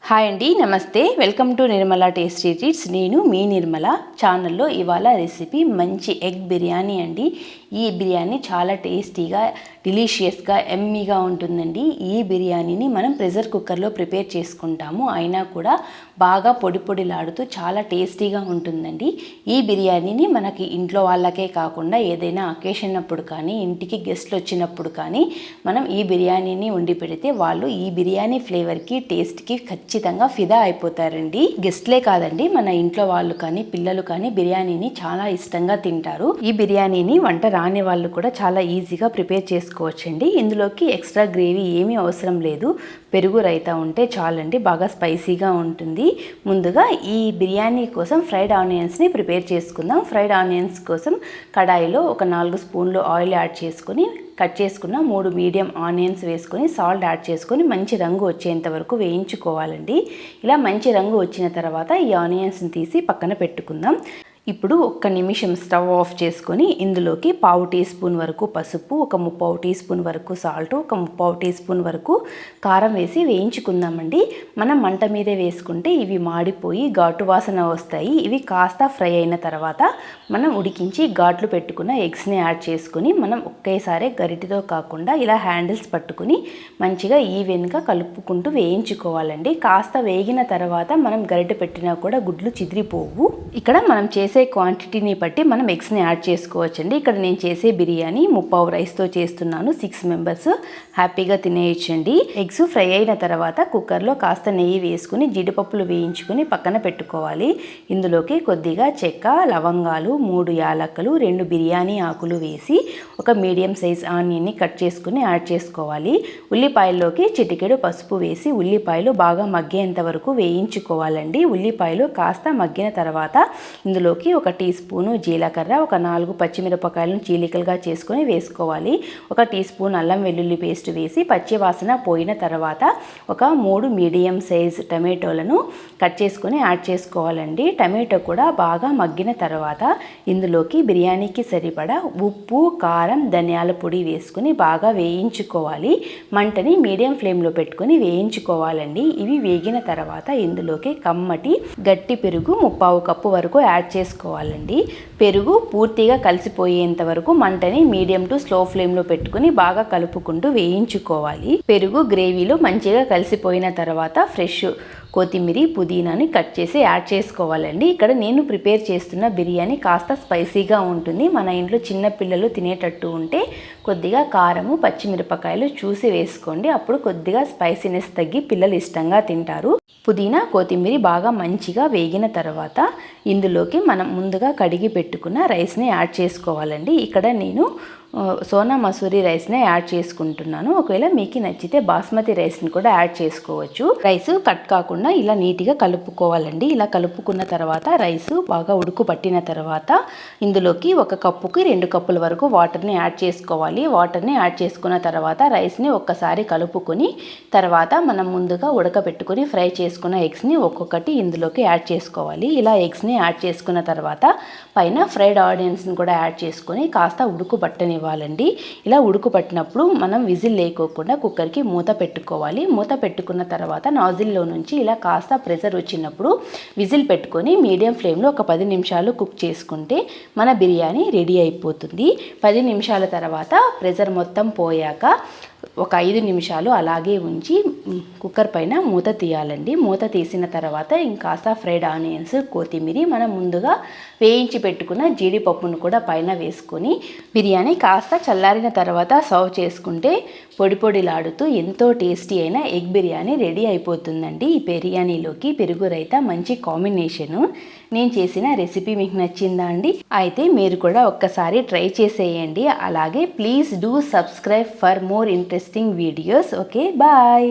Hi అండి, నమస్తే. Welcome to Nirmala tasty treats. నేను మీ నిర్మల. ఛానల్లో ఇవాళ రెసిపీ మంచి ఎగ్ బిర్యానీ అండి. ఈ బిర్యానీ చాలా టేస్టీగా, డిలీషియస్గా, ఎమ్మీగా ఉంటుందండి. ఈ బిర్యానీని మనం ప్రెషర్ కుక్కర్లో ప్రిపేర్ చేసుకుంటాము, అయినా కూడా బాగా పొడి పొడిలాడుతూ చాలా టేస్టీగా ఉంటుందండి. ఈ బిర్యానీని మనకి ఇంట్లో వాళ్ళకే కాకుండా ఏదైనా అకేషన్ అప్పుడు కానీ, ఇంటికి గెస్ట్లు వచ్చినప్పుడు కానీ మనం ఈ బిర్యానీని వండి పెడితే వాళ్ళు ఈ బిర్యానీ ఫ్లేవర్కి, టేస్ట్కి ఖచ్చితంగా ఫిదా అయిపోతారండి. గెస్ట్లే కాదండి, మన ఇంట్లో వాళ్ళు కానీ, పిల్లలు కానీ బిర్యానీని చాలా ఇష్టంగా తింటారు. ఈ బిర్యానీని వంట రాని వాళ్ళు కూడా చాలా ఈజీగా ప్రిపేర్ చేసుకోవచ్చండి. ఇందులోకి ఎక్స్ట్రా గ్రేవీ ఏమీ అవసరం లేదు. పెరుగు రైతా ఉంటే చాలండి, బాగా స్పైసీగా ఉంటుంది. ముందుగా ఈ బిర్యానీ కోసం ఫ్రైడ్ ఆనియన్స్ని ప్రిపేర్ చేసుకుందాం. ఫ్రైడ్ ఆనియన్స్ కోసం కడాయిలో ఒక 4 స్పూన్లు ఆయిల్ యాడ్ చేసుకొని కట్ చేసుకున్న 3 మీడియం ఆనియన్స్ వేసుకొని సాల్ట్ యాడ్ చేసుకొని మంచి రంగు వచ్చేంత వరకు వేయించుకోవాలండి. ఇలా మంచి రంగు వచ్చిన తర్వాత ఈ ఆనియన్స్ని తీసి పక్కన పెట్టుకుందాం. ఇప్పుడు 1 నిమిషం స్టవ్ ఆఫ్ చేసుకొని ఇందులోకి 1/2 టీ స్పూన్ వరకు పసుపు, ఒక 3/4 టీ స్పూన్ వరకు సాల్ట్, ఒక 3/4 టీ స్పూన్ వరకు కారం వేసి వేయించుకుందామండి. మనం మంట మీదే వేసుకుంటే ఇవి మాడిపోయి ఘాటు వాసన వస్తాయి. ఇవి కాస్త ఫ్రై అయిన తర్వాత మనం ఉడికించి ఘాట్లు పెట్టుకున్న ఎగ్స్ని యాడ్ చేసుకుని మనం ఒకేసారి గరిటెతో కాకుండా ఇలా హ్యాండిల్స్ పట్టుకుని మంచిగా ఈవెన్గా కలుపుకుంటూ వేయించుకోవాలండి. కాస్త వేగిన తర్వాత మనం గరిటె పెట్టినా కూడా గుడ్లు చిదిరిపోవు. ఇక్కడ మనం చేసే క్వాంటిటీని బట్టి మనం ఎగ్స్ని యాడ్ చేసుకోవచ్చండి. ఇక్కడ నేను చేసే బిర్యానీ 3/4 రైస్తో చేస్తున్నాను. 6 మెంబర్స్ హ్యాపీగా తినేయచ్చండి. ఎగ్స్ ఫ్రై అయిన తర్వాత కుక్కర్లో కాస్త నెయ్యి వేసుకుని జీడిపప్పులు వేయించుకొని పక్కన పెట్టుకోవాలి. ఇందులోకి కొద్దిగా చెక్క, లవంగాలు, 3 యాలక్కలు, 2 బిర్యానీ ఆకులు వేసి ఒక మీడియం సైజ్ ఆనియన్ని కట్ చేసుకుని యాడ్ చేసుకోవాలి. ఉల్లిపాయల్లోకి చిటికెడు పసుపు వేసి ఉల్లిపాయలు బాగా మగ్గేంత వరకు వేయించుకోవాలండి. ఉల్లిపాయలు కాస్త మగ్గిన తర్వాత ఇందులోకి 1 టీ స్పూను జీలకర్ర, ఒక 4 పచ్చిమిరపకాయలను చీలికలుగా చేసుకొని వేసుకోవాలి. 1 టీ స్పూన్ అల్లం వెల్లుల్లి పేస్ట్ వేసి పచ్చి వాసన పోయిన తర్వాత ఒక 3 మీడియం సైజ్ టమాటోలను కట్ చేసుకొని యాడ్ చేసుకోవాలండి. టమాటో కూడా బాగా మగ్గిన తర్వాత ఇందులోకి బిర్యానీకి సరిపడా ఉప్పు, కారం, ధనియాల పొడి వేసుకుని బాగా వేయించుకోవాలి. మంటని మీడియం ఫ్లేమ్లో పెట్టుకొని వేయించుకోవాలండి. ఇవి వేగిన తర్వాత ఇందులోకి కమ్మటి గట్టి పెరుగు 3/4 కప్పు వరకు యాడ్ చేసుకోవాలండి. పెరుగు పూర్తిగా కలిసిపోయేంత వరకు మంటని మీడియం టు స్లో ఫ్లేమ్లో పెట్టుకుని బాగా కలుపుకుంటూ వేయించుకోవాలి. పెరుగు గ్రేవీలో మంచిగా కలిసిపోయిన తర్వాత ఫ్రెష్ కొత్తిమీర, పుదీనాని కట్ చేసి యాడ్ చేసుకోవాలండి. ఇక్కడ నేను ప్రిపేర్ చేస్తున్న బిర్యానీ కాస్త స్పైసీగా ఉంటుంది. మన ఇంట్లో చిన్న పిల్లలు తినేటట్టు ఉంటే కొద్దిగా కారము, పచ్చిమిరపకాయలు చూసి వేసుకోండి. అప్పుడు కొద్దిగా స్పైసీనెస్ తగ్గి పిల్లలు ఇష్టంగా తింటారు. పుదీనా, కొత్తిమీర బాగా మంచిగా వేగిన తర్వాత ఇందులోకి మనం ముందుగా కడిగి పెట్టుకున్న రైస్ని యాడ్ చేసుకోవాలండి. ఇక్కడ నేను సోనా మసూరి రైస్ని యాడ్ చేసుకుంటున్నాను. ఒకవేళ మీకు నచ్చితే బాస్మతి రైస్ని కూడా యాడ్ చేసుకోవచ్చు. రైస్ కట్ కాకుండా ఇలా నీట్గా కలుపుకోవాలండి. ఇలా కలుపుకున్న తర్వాత రైస్ బాగా ఉడుకు పట్టిన తర్వాత ఇందులోకి 1 కప్పుకి 2 కప్పుల వరకు వాటర్ని యాడ్ చేసుకోవాలి. వాటర్ని యాడ్ చేసుకున్న తర్వాత రైస్ని ఒక్కసారి కలుపుకొని తర్వాత మనం ముందుగా ఉడకబెట్టుకుని ఫ్రై చేసుకున్న ఎగ్స్ని ఒక్కొక్కటి ఇందులోకి యాడ్ చేసుకోవాలి. ఇలా ఎగ్స్ని యాడ్ చేసుకున్న తర్వాత పైన ఫ్రైడ్ ఆనియన్స్ని కూడా యాడ్ చేసుకొని కాస్త ఉడుకు పట్టనివ్వాలండి. ఇలా ఉడుకు పట్టినప్పుడు మనం విజిల్ లేకోకుండా కుక్కర్కి మూత పెట్టుకోవాలి. మూత పెట్టుకున్న తర్వాత నాజిల్లో నుంచి ఇలా కాస్త ప్రెషర్ వచ్చినప్పుడు విజిల్ పెట్టుకొని మీడియం ఫ్లేమ్లో ఒక 10 నిమిషాలు కుక్ చేసుకుంటే మన బిర్యానీ రెడీ అయిపోతుంది. 10 నిమిషాల తర్వాత ప్రెషర్ మొత్తం పోయాక ఒక 5 నిమిషాలు అలాగే ఉంచి కుక్కర్ పైన మూత తీయాలండి. మూత తీసిన తర్వాత ఇంకాస్త ఫ్రైడ్ ఆనియన్స్, కొత్తిమీర, మనం ముందుగా వేయించి పెట్టుకున్న జీడిపప్పును కూడా పైన వేసుకొని బిర్యానీ కాస్త చల్లారిన తర్వాత సర్వ్ చేసుకుంటే పొడి పొడిలాడుతూ ఎంతో టేస్టీ అయిన ఎగ్ బిర్యానీ రెడీ అయిపోతుందండి. ఈ బిర్యానీలోకి పెరుగు రైతా మంచి కాంబినేషను. నేను చేసిన రెసిపీ మీకు నచ్చిందా అండి? అయితే మీరు కూడా ఒక్కసారి ట్రై చేసేయండి. అలాగే please do subscribe for more interesting videos. Okay, bye.